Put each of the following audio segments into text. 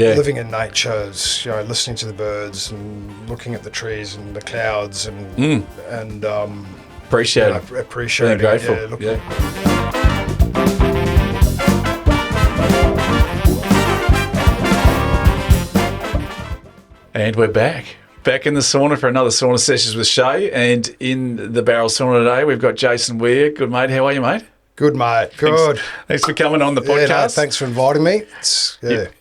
living in nature is, listening to the birds and looking at the trees and the clouds and appreciate it. Appreciate Being grateful. And we're back in the sauna for another sauna sessions with Shay. And in the barrel sauna today, we've got Jason Weare. Good mate. How are you, mate? Good, mate. Good. Thanks for coming on the podcast. No, thanks for inviting me.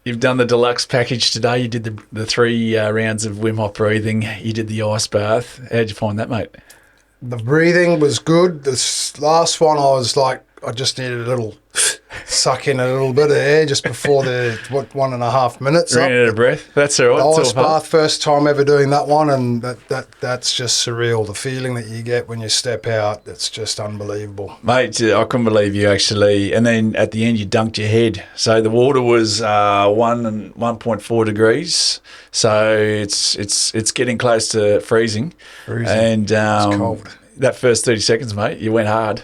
You've done the deluxe package today. You did the 3 rounds of Wim Hof breathing. You did the ice bath. How'd you find that, mate? The breathing was good. This last one, I was like, I just needed a little suck in a little bit of air just before the 1.5 minutes. Ran out of breath. That's all right. The ice bath, first time ever doing that one, and that's just surreal. The feeling that you get when you step out, it's just unbelievable. Mate, I couldn't believe you actually. And then at the end, you dunked your head. So the water was 1.4 degrees. So it's getting close to freezing. And it's cold. That first 30 seconds, mate, you went hard.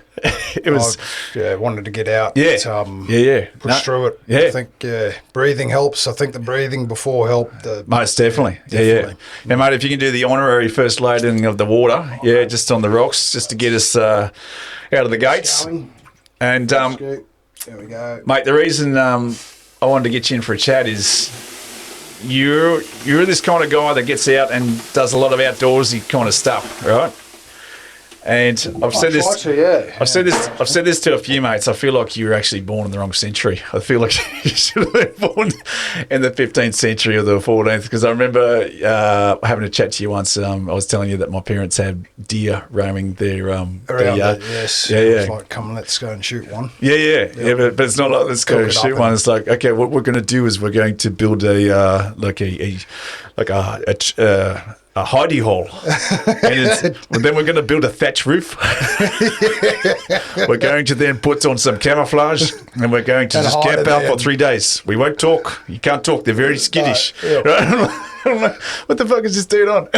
It was, wanted to get out. Yeah, push through it. Yeah. I think breathing helps. I think the breathing before helped. Most definitely. Yeah. Now, mate, if you can do the honorary first loading of the water, just on the rocks, just to get us out of the gates. And there we go, mate. The reason I wanted to get you in for a chat is you're this kind of guy that gets out and does a lot of outdoorsy kind of stuff, right? And I've said this to a few mates. I feel like you were actually born in the wrong century. I feel like you should have been born in the 15th century or the 14th. Because I remember having a chat to you once. I was telling you that my parents had deer roaming their around it. Yes. It's like, come, let's go and shoot one. Yeah. But it's not like let's go and shoot one. It's like, okay, what we're going to do is we're going to build a hidey hole, and then we're going to build a thatch roof. We're going to then put on some camouflage, and we're going to just camp out for 3 days. We won't talk. You can't talk. They're very skittish. What the fuck is this dude on?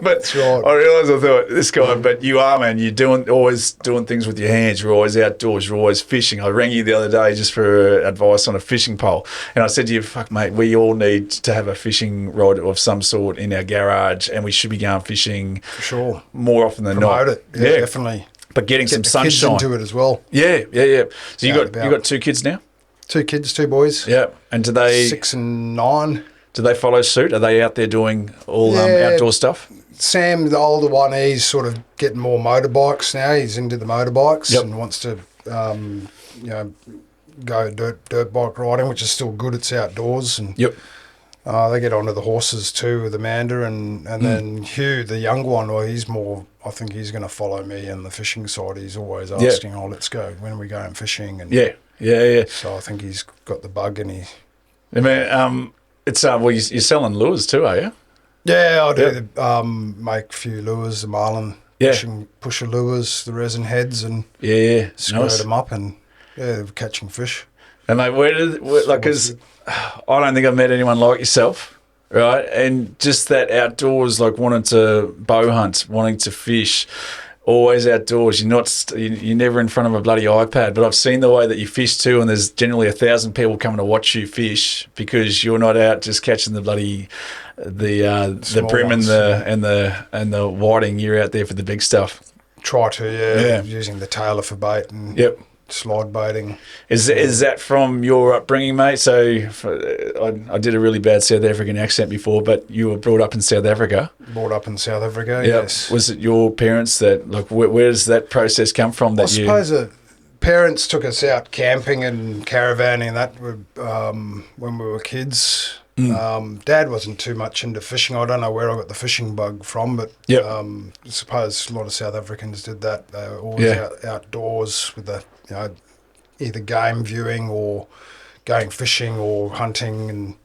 But I realised, I thought, this guy, but you are, man. You're always doing things with your hands. You're always outdoors. You're always fishing. I rang you the other day just for advice on a fishing pole. And I said to you, fuck, mate, we all need to have a fishing rod of some sort in our garage, and we should be going fishing for sure more often than Promote not. It. Yeah, definitely. But getting some sunshine into it as well. Yeah. So you got 2 kids now? 2 kids, 2 boys. Yeah. And do they 6 and 9? Do they follow suit? Are they out there doing all outdoor stuff? Sam, the older one, he's sort of getting more motorbikes now. He's into the motorbikes and wants to, go dirt bike riding, which is still good. It's outdoors. And they get onto the horses too with Amanda. And then Hugh, the young one, he's more, I think he's going to follow me on the fishing side. He's always asking, let's go. When are we going fishing? And so I think he's got the bug and it's you're selling lures too, are you? Yeah, I do. Make a few lures, the marlin pusher lures, the resin heads, and squirt them up, and catching fish. And mate, because I don't think I've met anyone like yourself, right? And just that outdoors, like wanting to bow hunt, wanting to fish. Always outdoors. You're never in front of a bloody iPad. But I've seen the way that you fish too, and there's generally 1,000 people coming to watch you fish because you're not out just catching the bloody the brim ones, and the whiting. You're out there for the big stuff. Try to using the tailor for bait and slide baiting. Is that from your upbringing, mate? So I did a really bad South African accent before, but you were brought up in South Africa. Brought up in South Africa, yes. Was it your parents that, like, where does that process come from? I suppose parents took us out camping and caravanning and that when we were kids. Dad wasn't too much into fishing. I don't know where I got the fishing bug from, but I suppose a lot of South Africans did that. They were always outdoors with either game viewing or going fishing or hunting, and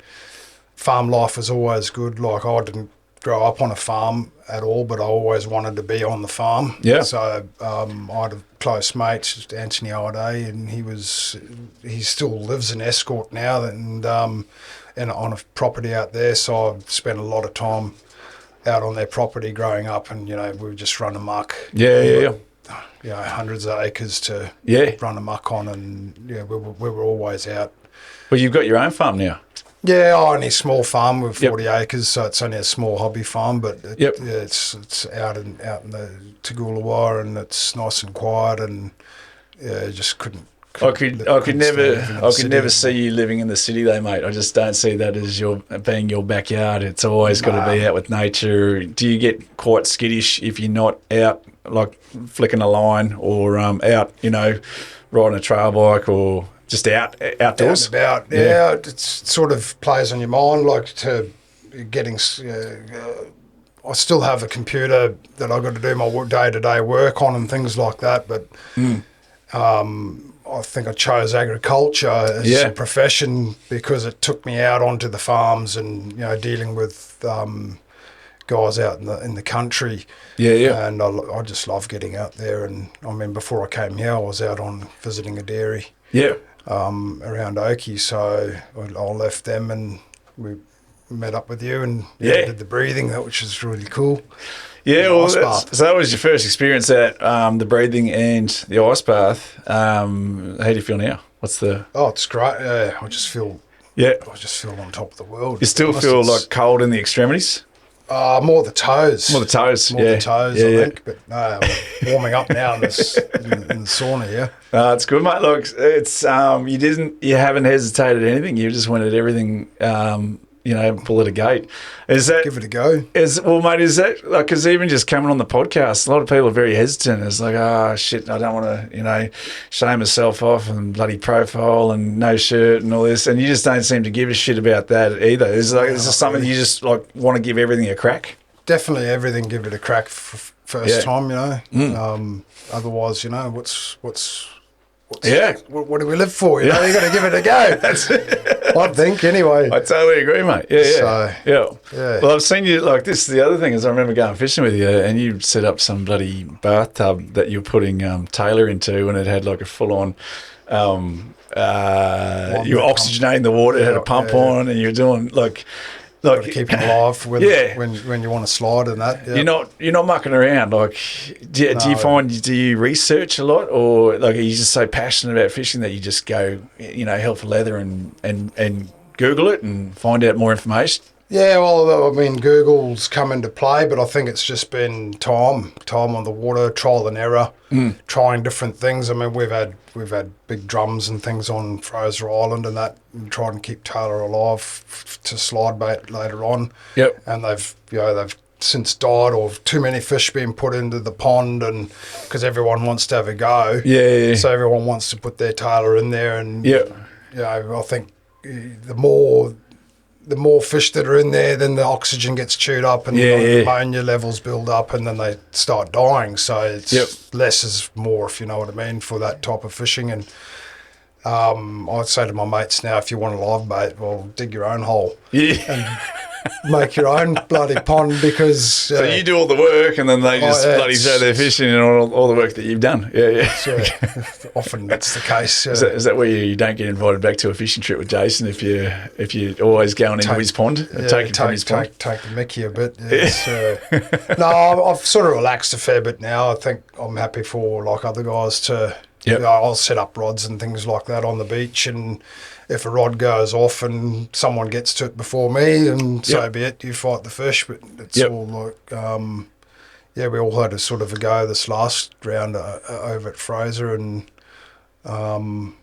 farm life was always good. Like, I didn't grow up on a farm at all, but I always wanted to be on the farm. Yeah. So I had a close mate, Anthony Ide, and he still lives in Escort now, and on a property out there. So I've spent a lot of time out on their property growing up, and we would just run amok. Hundreds of acres to run amok on, and we were always out. Well, you've got your own farm now. Yeah, only a small farm with 40 acres, so it's only a small hobby farm, but it's out in the Toogoolawah, and it's nice and quiet, and just couldn't. I could never see you living in the city though, mate. I just don't see that as being your backyard. It's always got to be out with nature. Do you get quite skittish if you're not out, like flicking a line, or out, riding a trail bike, or just outdoors? Yeah, it sort of plays on your mind, like to getting. I still have a computer that I've got to do my day-to-day work on and things like that, but. I think I chose agriculture as a profession because it took me out onto the farms and dealing with guys out in the country. And I just love getting out there. And I mean, before I came here, I was out on visiting a dairy. Around Oakey, so I left them and we met up with you and did the breathing, which is really cool. Yeah, well, so that was your first experience at the breathing and the ice bath. How do you feel now? Oh, it's great. I just feel on top of the world. You still feel like cold in the extremities? More the toes. More the toes, the toes, I think. But no, I'm warming up now in the sauna, yeah. It's good, mate. Look, it's you haven't hesitated at anything. You just went at everything. Pull at a gate. Give it a go? Mate, is that like, because even just coming on the podcast, a lot of people are very hesitant. It's like, shit, I don't want to, shame myself off and bloody profile and no shirt and all this. And you just don't seem to give a shit about that either. Is this something you just like want to give everything a crack? Definitely everything, give it a crack first time, Otherwise, what's what do we live for? You got to give it a go. That's it. I think, anyway. I totally agree, mate. Yeah. Well, I've seen you, like, this is the other thing is I remember going fishing with you and you set up some bloody bathtub that you were putting Taylor into, and it had like a full-on, you were oxygenating the water, it had a pump on, and you're doing like to keep them alive when you want to slide and that. Yeah. You're not mucking around. Like, do you research a lot, or like are you just so passionate about fishing that you just go, hell for leather and Google it and find out more information? Yeah, well, I mean, Google's come into play, but I think it's just been time on the water, trial and error, trying different things. I mean, we've had big drums and things on Fraser Island and that, and trying to keep Taylor alive to slide bait later on. Yep. And they've since died, or too many fish being put into the pond, and because everyone wants to have a go. Yeah. So everyone wants to put their Taylor in there, and I think the more fish that are in there, then the oxygen gets chewed up and the ammonia levels build up, and then they start dying. So it's less is more, if you know what I mean, for that type of fishing. And I'd say to my mates now, if you want a live bait, well, dig your own hole. And make your own bloody pond, because... so you do all the work and then they just bloody throw their fish in and all the work that you've done. Often that's the case. Is that where you don't get invited back to a fishing trip with Jason if you're always going into his pond? Take the mickey a bit. No, I've sort of relaxed a fair bit now. I think I'm happy for like other guys to... I'll set up rods and things like that on the beach, and if a rod goes off and someone gets to it before me, and so be it, you fight the fish. But it's all like, we all had a sort of a go this last round over at Fraser, and one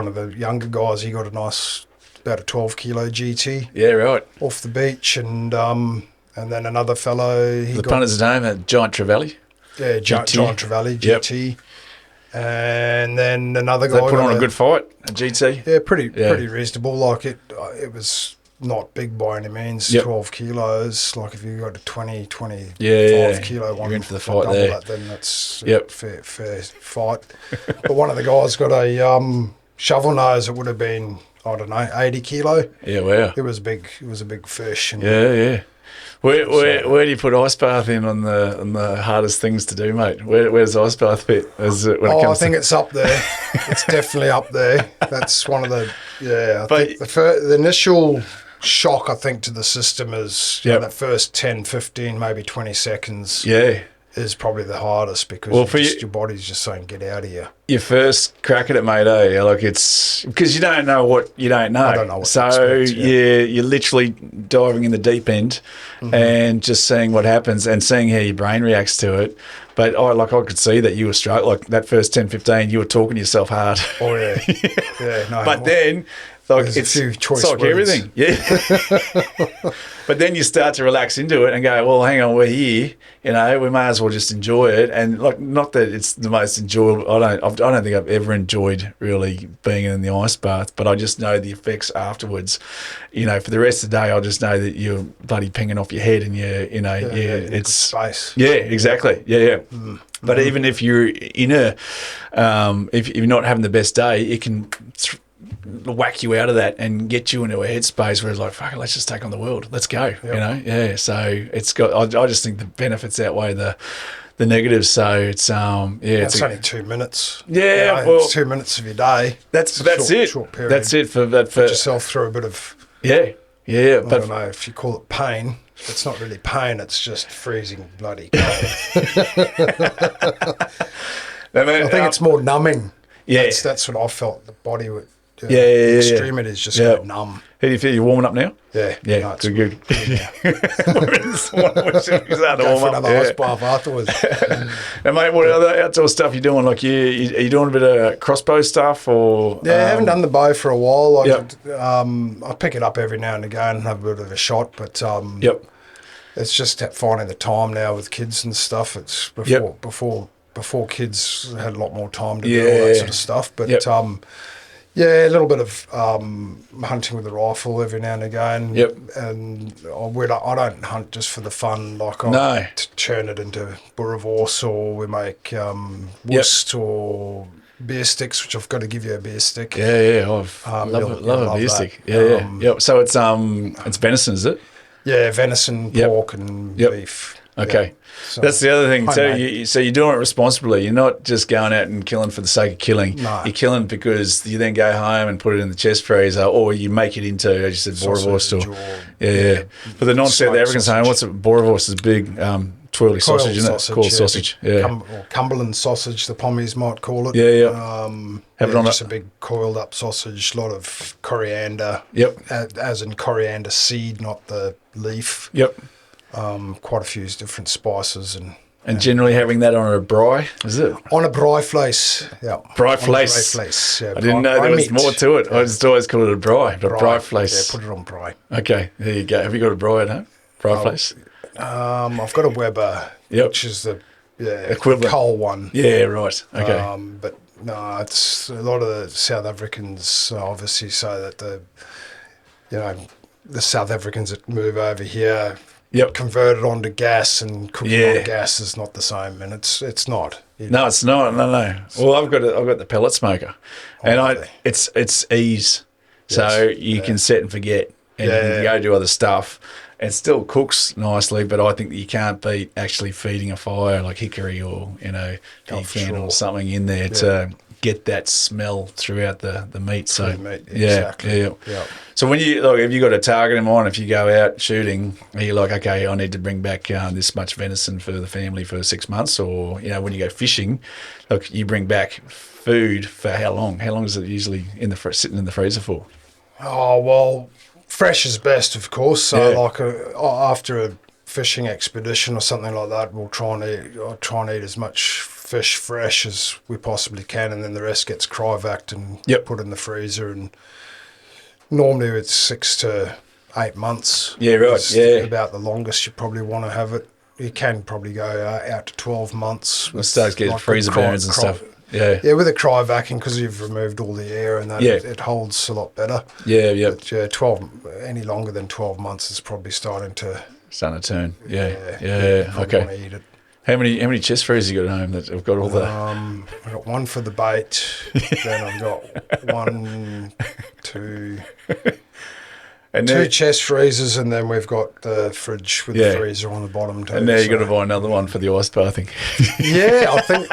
of the younger guys, he got a nice, about a 12 kilo GT. Yeah, right. Off the beach, and then another fellow. The punter's name, a Giant Trevally. Yeah, Giant Trevally GT. And then another guy put on a good fight, a GT. Yeah, pretty reasonable. Like it was not big by any means. 12 kilos. Like if you got a 25 kilo one, you're in for the fight there. That, then that's a fair fight. But one of the guys got a shovel nose. It would have been, I don't know, 80 kilo. Yeah, wow. It was big. It was a big fish. And Where do you put ice bath in on the hardest things to do, mate? Where's ice bath fit? I think it's up there. It's definitely up there. That's one of the think the initial shock, I think, to the system is that first 10, 15, maybe 20 seconds. Yeah. is probably the hardest because your body's just saying, get out of here. Your first crack at it, mate, like it's because you don't know what you don't know. I don't know what so to expect, you're literally diving in the deep end and just seeing what happens and seeing how your brain reacts to it. But I could see that you were struggling. Like that first 10, 15, you were talking to yourself hard. Oh, yeah. Yeah, no. But then, like, there's a few choice it's like words. everything. Yeah. But then you start to relax into it and go, well, hang on, we're here. You know, we may as well just enjoy it. And like, not that it's the most enjoyable. I don't think I've ever enjoyed really being in the ice bath, but I just know the effects afterwards. You know, for the rest of the day, I just know that you're bloody pinging off your head and it's space. Yeah, exactly. Yeah. But even if you're in if you're not having the best day, it can whack you out of that and get you into a headspace where it's like, fuck it, let's just take on the world. Let's go. Yep. You know? Yeah. So it's got, I just think the benefits outweigh the negatives. So it's, It's only 2 minutes. Yeah. It's 2 minutes of your day. That's it. Short period. That's it for that. Put yourself through a bit of, Yeah. I don't know if you call it pain. It's not really pain. It's just freezing bloody cold. I think it's more numbing. Yeah. That's what I felt. The body would. Yeah. Extremities just go numb. How do you feel? You're warming up now? Yeah. Yeah. No, it's good. We're in the sauna. We should start to Go warm for up. another ice bath afterwards. And mate, what other outdoor stuff you doing? Like, are you doing a bit of crossbow stuff or? Yeah, I haven't done the bow for a while. Yep. I pick it up every now and again and have a bit of a shot, but Yep. it's just finding the time now with kids and stuff. It's before kids had a lot more time to do all that sort of stuff. But yeah, a little bit of hunting with a rifle every now and again. Yep. And I don't hunt just for the fun. Like No. Turn it into boerewors, or we make woest or beer sticks, which I've got to give you a beer stick. Yeah. Love a beer stick. Yeah. Yep. So it's venison, is it? Yeah, venison, pork, and beef. Okay. Yeah. So, that's the other thing homemade. too. So you're doing it responsibly. You're not just going out and killing for the sake of killing. No. You're killing because you then go home and put it in the chest freezer, or you make it into, as you said, boerewors. Yeah. For the non-South Africans home, what's it? Boerewors is big twirly sausage, isn't it? Coiled sausage. Yeah. Or Cumberland sausage, the pommies might call it. Yeah. Have it on just a big coiled up sausage, a lot of coriander. Yep. As in coriander seed, not the leaf. Yep. Quite a few different spices and generally having that on a braai, is it? On a braai vleis, yeah. Braai vleis. Yeah, I didn't know there was more to it. Yeah. I just always called it a braai, but braai vleis. Yeah, put it on braai. Okay, there you go. Have you got a braai at home? Braai vleis? I've got a Weber, which is the equivalent coal one. Yeah, right. Okay. But no, it's a lot of the South Africans obviously say that the South Africans that move over here. Yep. Converted onto gas, and cooking on gas is not the same, and it's not. No, it's not. No. Well, I've got the pellet smoker, and it's ease, so you can set and forget, and you can go do other stuff. It still cooks nicely, but I think that you can't beat actually feeding a fire like hickory or pecan or something in there to get that smell throughout the meat. So meat, exactly. Yeah. So when you have you got a target in mind? If you go out shooting, are you like, okay, I need to bring back this much venison for the family for 6 months, or when you go fishing, you bring back food for how long? How long is it usually sitting in the freezer for? Oh well, fresh is best, of course. So after a fishing expedition or something like that, I'll try and eat as much fish fresh as we possibly can, and then the rest gets cryovacked and put in the freezer. And normally it's 6 to 8 months. Yeah, right. It's about the longest you probably want to have it. You can probably go out to 12 months. It starts getting freezer burns and stuff. Yeah, with the cryovacking, because you've removed all the air and that, it holds a lot better. Yeah. But 12 any longer than 12 months is probably starting to turn. Yeah. Okay. Want to eat it. How many chest freezers you got at home that have got all the? I've got one for the bait. Then I've got 1, 2, and 2 chest freezers, and then we've got the fridge with the freezer on the bottom too. And now you've got to buy another one for the ice bathing. Yeah, I think.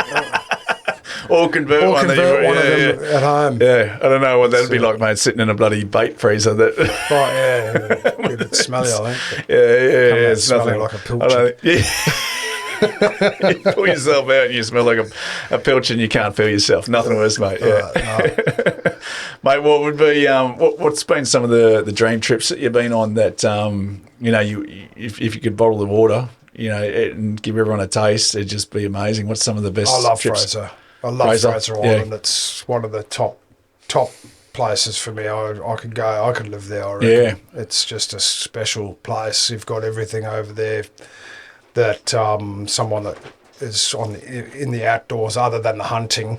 Or convert one of them at home. Yeah, I don't know what that'd be like, mate, sitting in a bloody bait freezer. That. Right, a bit smelly, I think. Yeah. It's smelling nothing like a pilchard. You pull yourself out and you smell like a pilch and you can't feel yourself. Nothing worse, mate. Yeah. No. Mate, what would be what's been some of the dream trips that you've been on that if you could bottle the water, and give everyone a taste, it'd just be amazing. What's some of the best I love trips? Fraser. I love Fraser Island. It's one of the top places for me. I could go. I could live there. I reckon. Yeah. It's just a special place. You've got everything over there that someone that is in the outdoors, other than the hunting,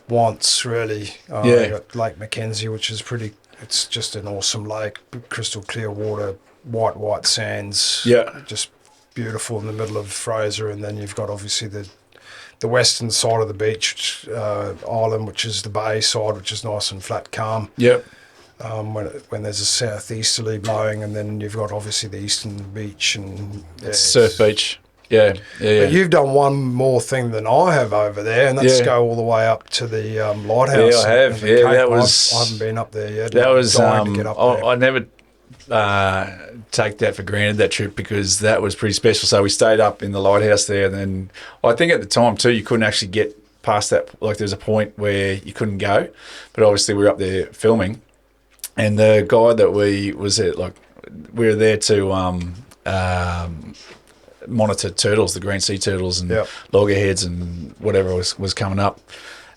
wants really. You got Lake Mackenzie, which is pretty. It's just an awesome lake, crystal clear water, white sands. Yeah. Just beautiful in the middle of Fraser, and then you've got obviously the western side of the beach island, which is the bay side, which is nice and flat, calm. Yep. When there's a southeasterly blowing, and then you've got obviously the eastern beach and Surf beach. Yeah. But you've done one more thing than I have over there, and that's go all the way up to the lighthouse. Yeah, I have. Yeah, that was. I haven't been up there yet. That was. To get up there. I never take that for granted, that trip, because that was pretty special. So we stayed up in the lighthouse there, and then I think at the time too, you couldn't actually get past that. Like, there's a point where you couldn't go, but obviously we were up there filming, and the guy that we were there to monitor turtles, the green sea turtles and loggerheads and whatever was coming up,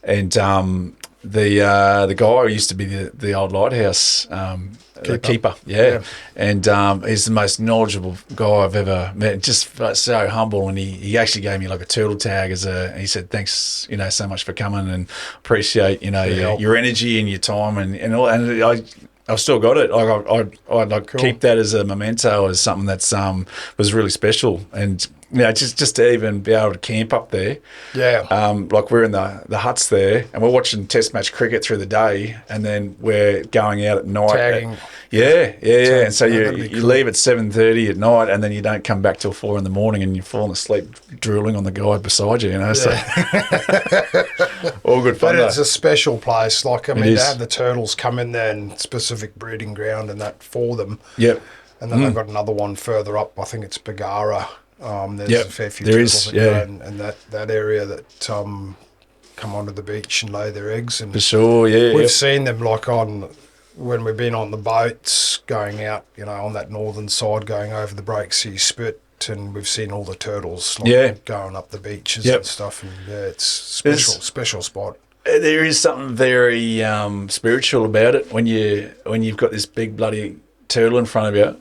and the guy who used to be the old lighthouse keeper, and he's the most knowledgeable guy I've ever met. Just so humble, and he actually gave me like a turtle tag and he said, "Thanks, so much for coming, and appreciate your energy and your time and all." And I've still got it. I'd Cool. keep that as a memento, as something that's was really special. And just to even be able to camp up there. Yeah. Like, we're in the huts there, and we're watching Test match cricket through the day, and then we're going out at night. Tagging. And so you leave at 7:30 at night, and then you don't come back till 4 a.m, and you're falling asleep drooling on the guy beside you. So all good fun. But it's a special place. Like, to is. have the turtles come in there and specific breeding ground and that for them. Yep. And then they've got another one further up. I think it's Bagara. There's a fair few there turtles is, that go in that area that come onto the beach and lay their eggs. And for sure, we've seen them when we've been on the boats going out, on that northern side, going over the Breaksea Spit, and we've seen all the turtles going up the beaches and stuff. And it's special spot. There is something very spiritual about it when you've got this big bloody turtle in front of you.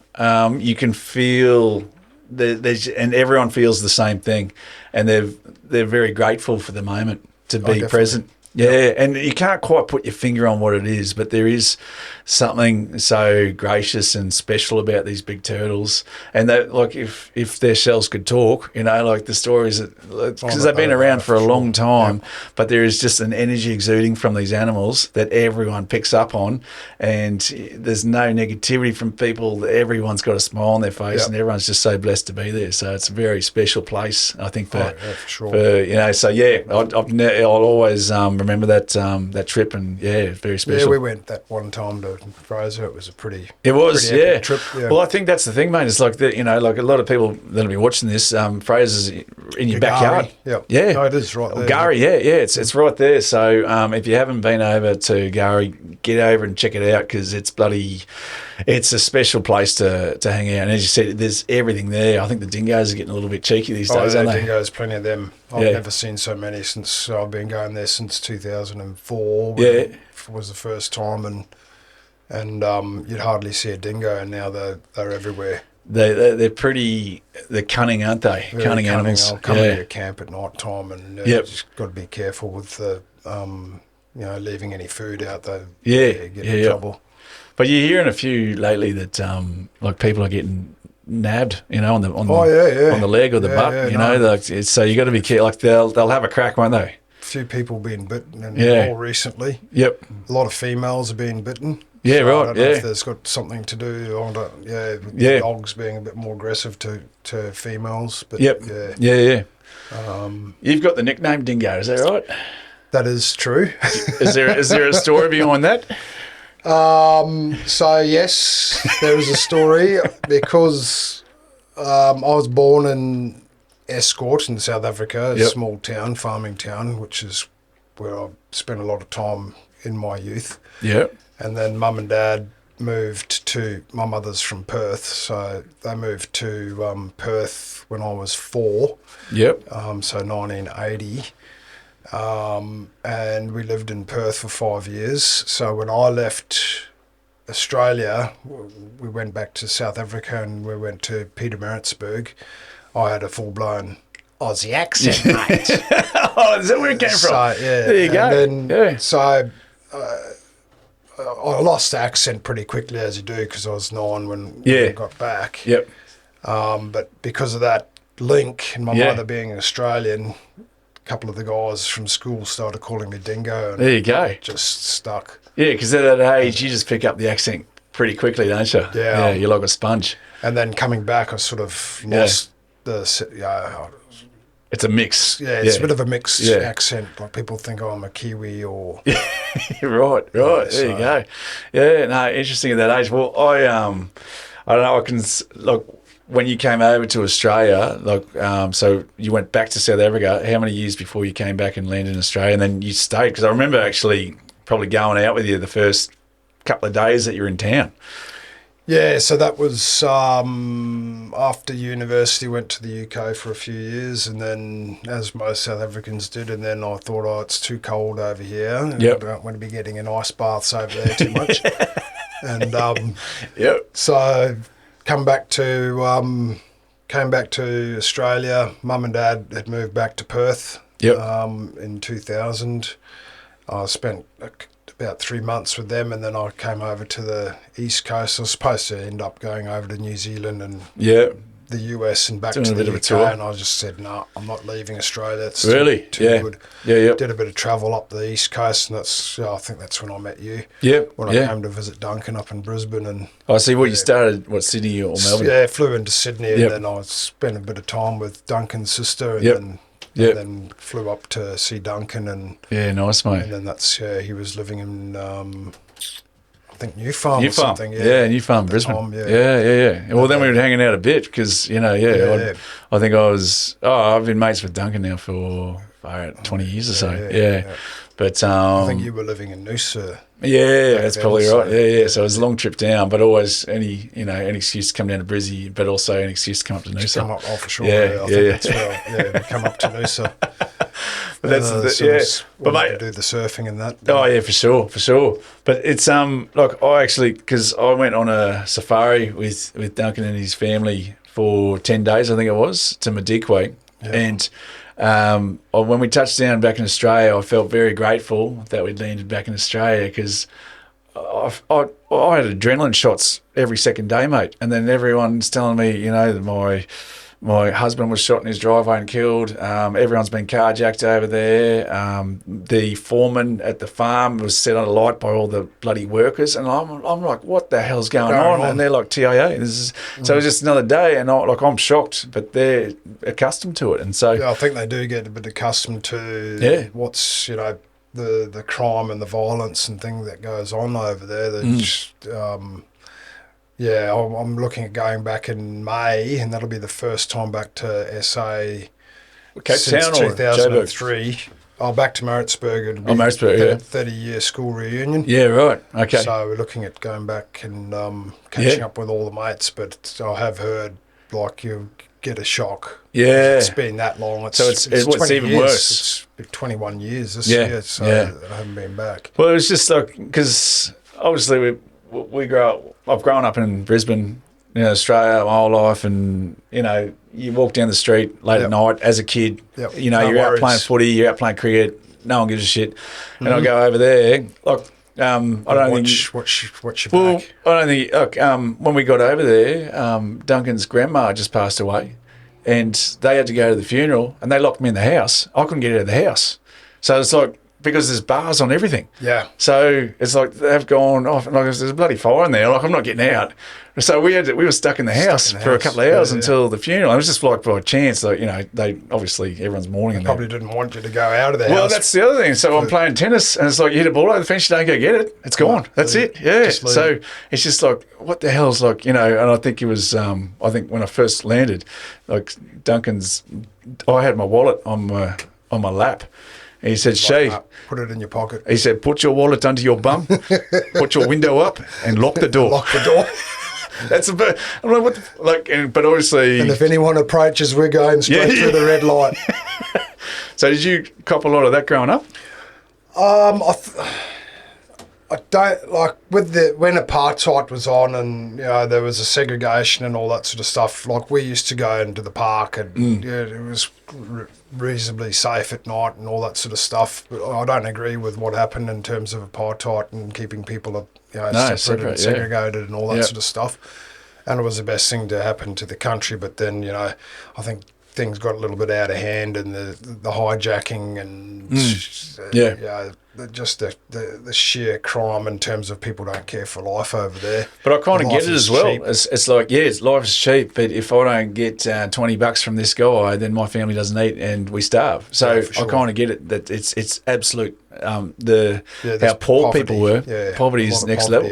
You can feel. And everyone feels the same thing, and they're very grateful for the moment to be present. Yeah, and you can't quite put your finger on what it is, but there is something so gracious and special about these big turtles. And that, like, if their shells could talk, like the stories, because they've been around for a long time, but there is just an energy exuding from these animals that everyone picks up on, and there's no negativity from people. Everyone's got a smile on their face, and everyone's just so blessed to be there. So it's a very special place, I think, for sure. So I'll always remember that trip, and very special. Yeah, we went that one time to Fraser. It was a pretty epic trip. Yeah. Well, I think that's the thing, mate. It's like like a lot of people that'll be watching this. Fraser's in your backyard. Yeah, no, it is right there. Gary, it's right there. So if you haven't been over to Gary, get over and check it out, because it's a special place to hang out. And as you said, there's everything there. I think the dingoes are getting a little bit cheeky these days, aren't they? Dingoes, plenty of them. I've never seen so many since I've been going there since 2004. Yeah. Was the first time, and you'd hardly see a dingo, and now they're everywhere. They're cunning, aren't they? Very cunning animals. They'll come to your camp at night time, and you just got to be careful with the leaving any food out there. Get in trouble. But you're hearing a few lately that like people are getting nabbed, on the leg or the butt, so you got to be careful. Like they'll have a crack, won't they? Few people being bitten, and more recently. Yep. A lot of females are being bitten. Yeah, so right. I don't know if there's got something to do with dogs being a bit more aggressive to females. But You've got the nickname Dingo, is that right? That is true. Is there a story behind that? So yes, there is a story because I was born in Escort in South Africa, a Yep. small town, farming town, which is where I spent a lot of time in my youth. Yeah. And then mum and dad moved to, my mother's from Perth, so they moved to Perth when I was 4, Yep. so 1980. And we lived in Perth for 5 years. So when I left Australia, we went back to South Africa and we went to Pietermaritzburg. I had a full-blown Aussie accent, mate. Oh, is that where it came from? So, yeah. There you go. And then, Yeah. So I lost the accent pretty quickly, as you do, because I was 9 when I got back. Yep. But because of that link and my Yeah. mother being Australian, a couple of the guys from school started calling me Dingo. And There you go. it just stuck. Yeah, because at that age, you just pick up the accent pretty quickly, don't you? Yeah. Yeah, you're like a sponge. And then coming back, I sort of lost It's a mix. it's a bit of a mixed Yeah. accent. Like people think, oh, I'm a Kiwi or... Right. There so- you go. Yeah, no, interesting at that age. Well, I don't know. I can when you came over to Australia, so you went back to South Africa. How many years before you came back and landed in Australia, and then you stayed? Because I remember actually probably going out with you the first couple of days that you were in town. Yeah, so that was after university, went to the UK for a few years, and then, as most South Africans did, and then I thought, oh, it's too cold over here. And Yep. I don't want to be getting in ice baths over there too much. And Yep. so came back to Australia. Mum and Dad had moved back to Perth Yep. in 2000. I spent about 3 months with them, and then I came over to the East Coast. I was supposed to end up going over to New Zealand and Yeah. the US and back Doing to a bit the of a UK, tour. and I just said, no, I'm not leaving Australia. It's Really? too Yeah. good. Yeah. Did a bit of travel up the East Coast, and I think that's when I met you. Yep. When I came to visit Duncan up in Brisbane, and I see. You started Sydney or Melbourne? yeah, flew into Sydney, Yep. and then I spent a bit of time with Duncan's sister, and Yep. then Yep. and then flew up to see Duncan, and Yeah, nice, mate. then that's he was living in I think New Farm or something. New Farm, Brisbane. time, yeah. Yeah. Well, then we were hanging out a bit because, Yeah. I think I've been mates with Duncan now for 20 years or so. Yeah. But I think you were living in Noosa. yeah, that's then, probably so- right. Yeah. So it was a long trip down, but always any excuse to come down to Brizzy, but also an excuse to come up to Noosa. Come up, for sure. Yeah, I yeah, think that's where we come up to Noosa. But that's But mate, to do the surfing and that. oh yeah, for sure. But it's like I actually, because I went on a safari with Duncan and his family for 10 days, I think it was, to Madikwe, and when we touched down back in Australia, I felt very grateful that we'd landed back in Australia because I had adrenaline shots every second day, mate, and then everyone's telling me, that my husband was shot in his driveway and killed. Everyone's been carjacked over there. The foreman at the farm was set on alight by all the bloody workers. And I'm like, what the hell's going on? And they're like, TIA. So it was just another day. And I'm shocked, but they're accustomed to it. And so Yeah, I think they do get a bit accustomed to what's, the crime and the violence and thing that goes on over there. They just, I'm looking at going back in May, and that'll be the first time back to SA Cape since Town or 2003. Back to Maritzburg. It'll be Maritzburg, yeah. 30-year school reunion. Yeah, right. Okay. So we're looking at going back and catching up with all the mates, but I have heard, like, you get a shock. Yeah. It's been that long. So it's 20 even years. worse. It's 21 years this Yeah, year, so yeah. I haven't been back. Well, it was just like, because obviously we grow up, I've grown up in Brisbane, Australia my whole life, and, you walk down the street late at night as a kid, Yep. you're No out worries. playing footy, you're out playing cricket, no one gives a shit. And I go over there, like, I don't think... Watch your Well, back. I don't think... Look, when we got over there, Duncan's grandma just passed away, and they had to go to the funeral, and they locked me in the house. I couldn't get out of the house. So it's like because there's bars on everything. Yeah. So it's like they've gone off, and like there's a bloody fire in there. Like I'm not getting out. So we were stuck in the house for a couple of hours until the funeral. It was just like by chance, like they obviously everyone's mourning. Probably didn't want you to go out of the house. Well, that's the other thing. So I'm playing tennis, and it's like you hit a ball over the fence, you don't go get it. It's gone. That's it. Yeah. So it's just like, what the hell's like, and I think it was, I think when I first landed, like I had my wallet on my lap. And he said, "Shay, put it in your pocket." He said, "Put your wallet under your bum, put your window up, and lock the door." Lock the door. That's a bit. I'm like, what? But obviously. And if anyone approaches, we're going straight through the red light. So did you cop a lot of that growing up? I don't like when apartheid was on, and there was a segregation and all that sort of stuff. Like we used to go into the park, and it was reasonably safe at night and all that sort of stuff. But I don't agree with what happened in terms of apartheid and keeping people separated and segregated and all that sort of stuff. And it was the best thing to happen to the country. But then I think things got a little bit out of hand, and the hijacking and just the sheer crime in terms of people don't care for life over there. But I kind of get it as well. It's like, life is cheap, but if I don't get $20 from this guy, then my family doesn't eat and we starve. So I kind of get it that it's absolute. How poor poverty. People were. Yeah, poverty is next level.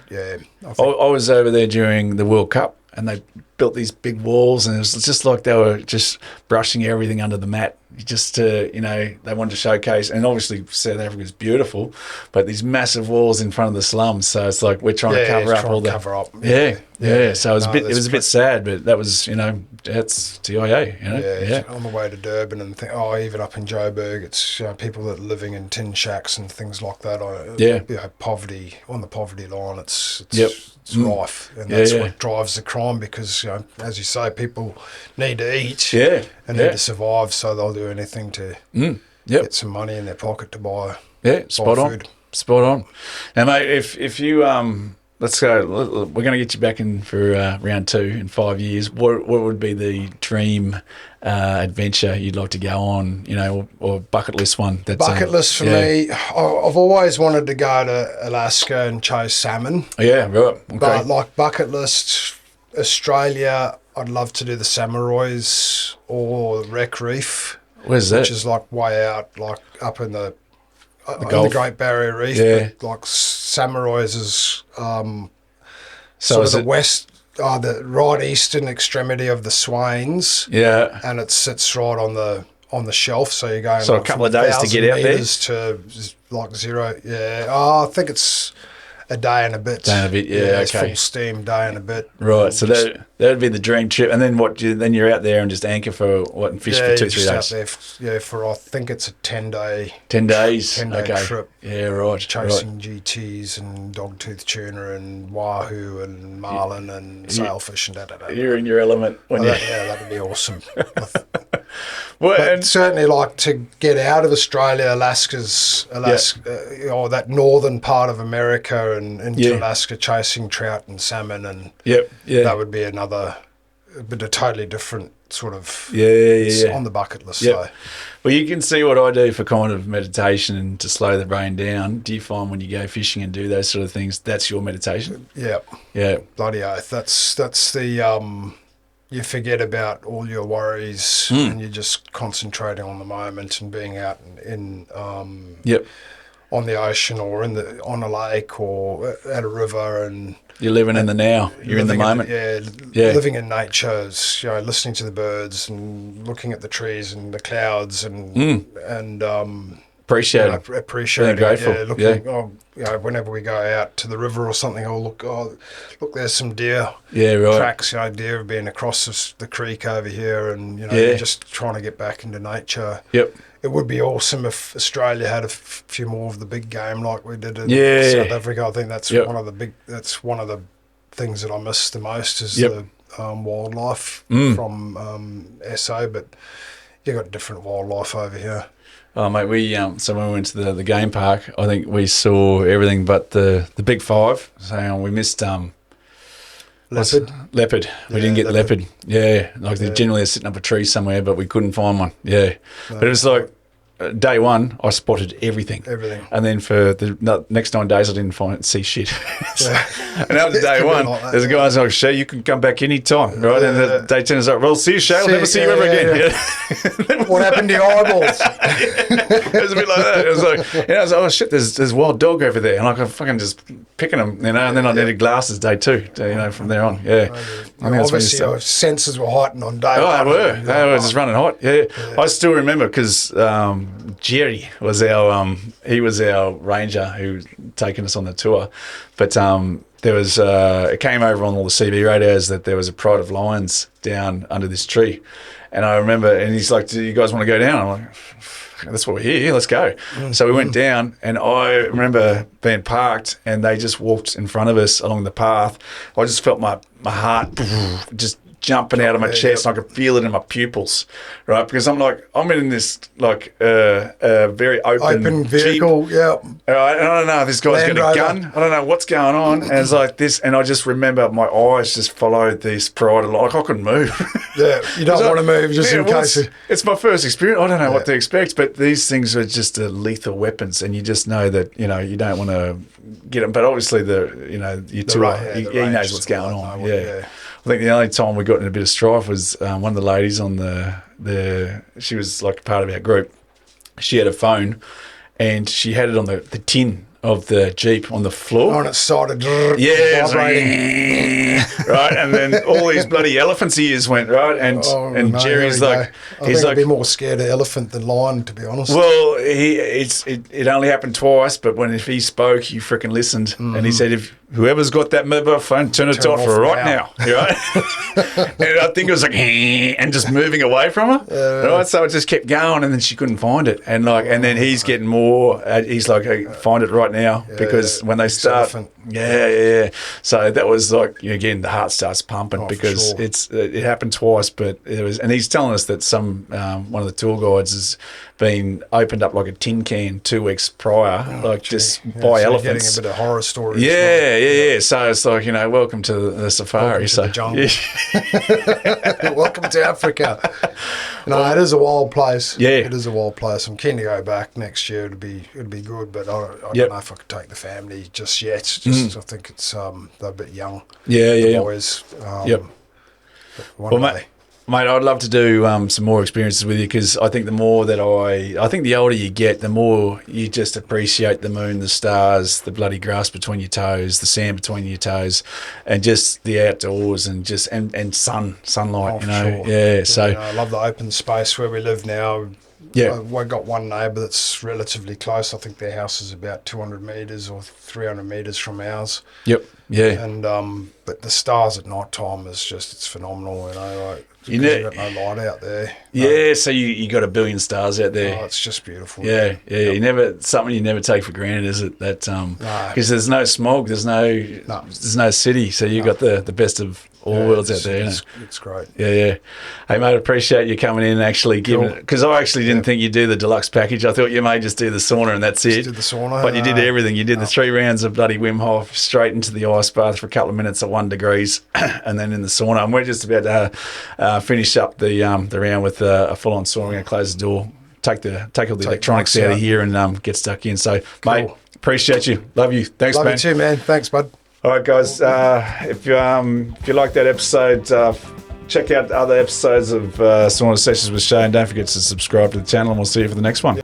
I was over there during the World Cup, and they built these big walls, and it was just like they were just brushing everything under the mat, just to, they wanted to showcase. And obviously South Africa is beautiful, but these massive walls in front of the slums. So it's like we're trying to cover up all that. Yeah. So it was a bit sad, but that was, that's TIA. On the way to Durban and even up in Joburg, it's people that are living in tin shacks and things like that. Poverty, on the poverty line, it's rife, and that's what drives the crime, because as you say, people need to eat and need to survive, so they'll do anything to get some money in their pocket to buy food. Spot on. Now, mate, if you let's go. We're going to get you back in for round 2 in 5 years. What would be the dream adventure you'd like to go on? Or bucket list one? Bucket list for me. I've always wanted to go to Alaska and chase salmon. Yeah, right. Okay. But like bucket list, Australia, I'd love to do the Samurais or Wreck Reef. Where's that? Which is like way out, like up in the Great Barrier Reef. But like Samurais is sort of the west, the right eastern extremity of the Swains. Yeah, and it sits right on the shelf. So you're going a couple of days to get out there to like zero. Yeah, I think it's a day and a bit. It's full steam, day and a bit. Right, so that would be the dream trip. And then then you're out there and just anchor for and fish for 2-3 days. Out there, for I think it's a 10-day. 10 days. 10-day trip. Yeah, right. Chasing GTs and dogtooth tuna and wahoo and marlin and sailfish and da. You're in your element. That'd be awesome. But certainly, like, to get out of Australia, Alaska, or that northern part of America, and into Alaska, chasing trout and salmon, and that would be another, but a totally different sort of on the bucket list. So. Well, you can see what I do for kind of meditation and to slow the brain down. Do you find when you go fishing and do those sort of things, that's your meditation? Yeah. Bloody oath. That's the you forget about all your worries and you're just concentrating on the moment and being out in on the ocean or on a lake or at a river, and you're living in the now. You're in the moment. Living in nature, listening to the birds and looking at the trees and the clouds and appreciating, grateful. Whenever we go out to the river or something, look, there's some deer. Tracks. Deer have been across the creek over here, and you're just trying to get back into nature. It would be awesome if Australia had a few more of the big game like we did in South Africa. I think that's one of the things that I miss the most is the wildlife from SA, but you got different wildlife over here. Oh, mate, so when we went to the game park, I think we saw everything but the big five. So we missed leopard. We didn't get the leopard. Yeah, like they generally are sitting up a tree somewhere, but we couldn't find one. Yeah, but it was like day one, I spotted everything. And then for the next 9 days, I didn't see shit. And after day one, there's a guy who's like, Shay, you can come back anytime, right? And the day 10 is like, well, see you, Shay. I'll never see you ever again. What happened to your eyeballs? It was a bit like that. It was like, I was like, oh shit, there's wild dog over there, and I'm fucking just picking them, and then I needed glasses day 2, from there on. Yeah, obviously your senses were heightened on day one. They were just running hot. Yeah, I still remember because Jerry was our ranger who taken us on the tour, but there was it came over on all the CB radios that there was a pride of lions down under this tree, and I remember, and he's like, do you guys want to go down? I'm like, that's what we're here, let's go. So we went down, and I remember being parked, and they just walked in front of us along the path. I just felt my heart just jumping out of my chest, and I could feel it in my pupils, right? Because I'm in this very open vehicle, Jeep, right? And I don't know if this guy's got a gun. I don't know what's going on. And it's like this, and I just remember my eyes just followed this pride. Like I couldn't move. Yeah, you don't want to move just in case. It's my first experience. I don't know what to expect, but these things are just lethal weapons, and you just know that you don't want to get them. But obviously, he knows what's going on. Yeah. I think the only time we got in a bit of strife was one of the ladies on she was like part of our group. She had a phone, and she had it on the tin of the Jeep on the floor. On its side, vibrating. Right, and then all these bloody elephant's ears went, right, and Jerry's like, I'd be more scared of elephant than lion, to be honest. Well, it only happened twice, but if he spoke, he freaking listened, and he said, if whoever's got that mobile phone, turn it off right now. Right? And I think it was like, and just moving away from her. Right? So it just kept going, and then she couldn't find it. And then he's getting more, he's like, hey, find it right now. Because when they start, so that was like, again, the heart starts pumping because it happened twice, but it was, and he's telling us that one of the tour guides has been opened up like a tin can 2 weeks prior, by elephants. Getting a bit of horror stories. Yeah. So it's like, welcome to the safari. Welcome to the jungle. Welcome to Africa. No, it is a wild place. Yeah, it is a wild place. I'm keen to go back next year. It'd be good, but I don't know if I could take the family just yet. I think it's they're a bit young. The boys. Mate, I'd love to do some more experiences with you, because I think the more that I think the older you get, the more you just appreciate the moon, the stars, the bloody grass between your toes, the sand between your toes, and just the outdoors and just and sunlight. Sure. Yeah. So I love the open space where we live now. Yeah, we've got one neighbour that's relatively close. I think their house is about 200 metres or 300 metres from ours. Yep. Yeah. And but the stars at night time it's phenomenal. You've got no light out there. Yeah, so you got a billion stars out there. Oh, it's just beautiful. Yeah. Something you never take for granted, is it? That because there's no smog, there's no city, so you got the best of all worlds out there. It's great. Yeah. Hey mate, I appreciate you coming in and actually giving it, because I actually didn't think you'd do the deluxe package. I thought you may just do the sauna and that's it. Did the sauna, but you did everything. You did the 3 rounds of bloody Wim Hof, straight into the ice bath for a couple of minutes at 1 degrees, and then in the sauna. And we're just about to finish up the round with a full-on sauna. We're going to close the door, take all the electronics out of here, and get stuck in. So, mate, appreciate you. Love you. Thanks, man. Love you too, man. Thanks, bud. All right, guys. If you like that episode, check out the other episodes of Sauna Sessions with Shay, and don't forget to subscribe to the channel, and we'll see you for the next one.